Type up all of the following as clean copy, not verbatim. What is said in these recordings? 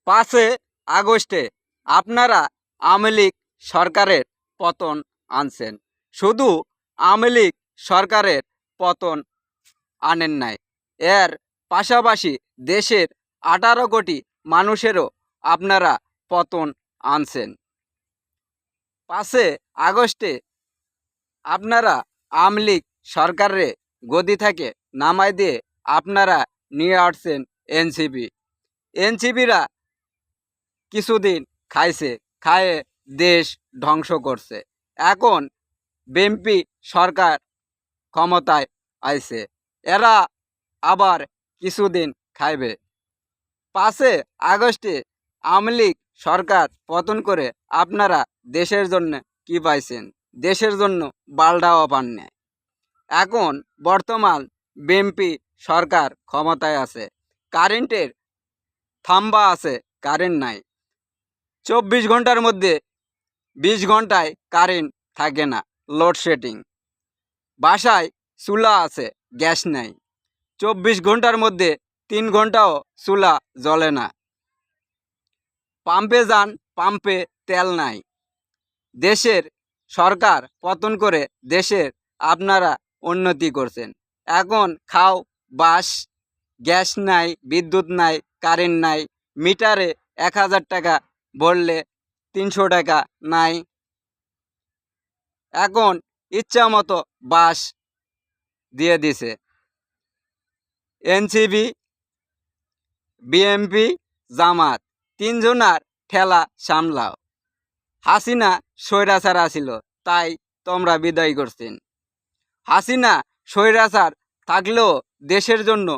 5 আগস্টে আপনারা আওয়ামী লীগ সরকারের পতন আনছেন। শুধু আওয়ামী লীগ সরকারের পতন আনেন নাই, এর পাশাপাশি দেশের 18 কোটি মানুষেরও আপনারা পতন আনছেন। 5 আগস্টে আপনারা আওয়ামী লীগ সরকারে গদি থেকে নামাই দিয়ে আপনারা নিয়ে আসছেন এনসিপি। এনসিপিরা কিছুদিন খাইছে, খায়ে দেশ ধ্বংস করছে। এখন বিএনপি সরকার ক্ষমতায় আইছে, এরা আবার কিছুদিন খাইবে। 5 আগস্টে আওয়ামী লীগ সরকার পতন করে আপনারা দেশের জন্য কি পাইছেন? দেশের জন্য বালডাও পান নাই। এখন বর্তমান বিএনপি সরকার ক্ষমতায় আছে, কারেন্টের থাম্বা আছে, কারেন্ট নাই। 24 ঘন্টার মধ্যে 20 ঘন্টায় কারেন্ট থাকে না, লোডশেডিং। বাসায় চুলা আছে, গ্যাস নাই। 24 ঘন্টার মধ্যে 3 ঘন্টাও চুলা জ্বলে না। পাম্পে যান, পাম্পে তেল নাই। দেশের সরকার পতন করে দেশের আপনারা উন্নতি করছেন। এখন খাও বাস, গ্যাস নাই, বিদ্যুৎ নাই, কারেন্ট নাই। মিটারে 1000 টাকা ভরলে 300 টাকা নাই। এখন ইচ্ছা মতো বাস দিয়ে দিছে। এনসিপি, বিএনপি, জামাত, 3 জনার ঠেলা সামলাও। হাসিনা স্বৈরাচার ছিল, তাই তোমরা বিদায় করছেন। হাসিনা স্বৈরাচার থাকলেও দেশের জন্য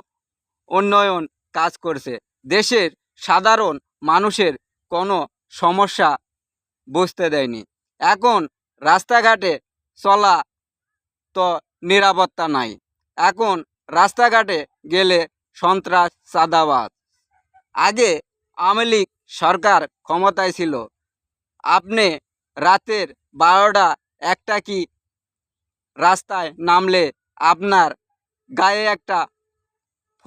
উন্নয়ন কাজ করছে। দেশের সাধারণ মানুষের কোনো সমস্যা বুঝতে দেয়নি। এখন রাস্তাঘাটে চলা তো নিরাপত্তা নাই। এখন রাস্তাঘাটে গেলে সন্ত্রাস, চাঁদাবাজ। আগে আওয়ামী লীগ সরকার ক্ষমতায় ছিল, আপনি রাতের 12টা 1টা কি রাস্তায় নামলে আপনার গায়ে একটা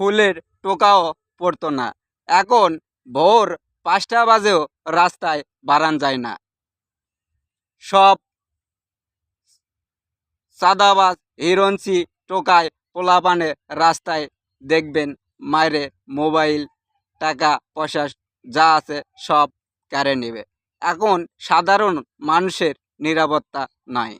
ফুলের টোকাও পড়তো না। এখন ভোর 5টা বাজেও রাস্তায় বাড়ান যায় না। সব চাঁদাবাজ, হিরোইনসি, টোকায় পোলাপানে রাস্তায় দেখবেন মায়েরে মোবাইল, টাকা পয়সা যা আছে সব কেড়ে নেবে। এখন সাধারণ মানুষের নিরাপত্তা নাই।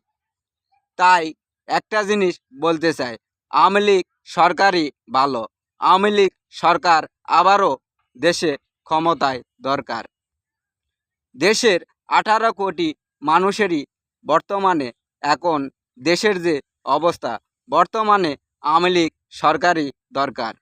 তাই একটা জিনিস বলতে চাই, আওয়ামী লীগ সরকারই ভালো। আওয়ামী লীগ সরকার আবারও দেশে ক্ষমতায় দরকার। দেশের 18 কোটি মানুষেরই বর্তমানে এখন দেশের যে অবস্থা, বর্তমানে আওয়ামী লীগ সরকারই দরকার।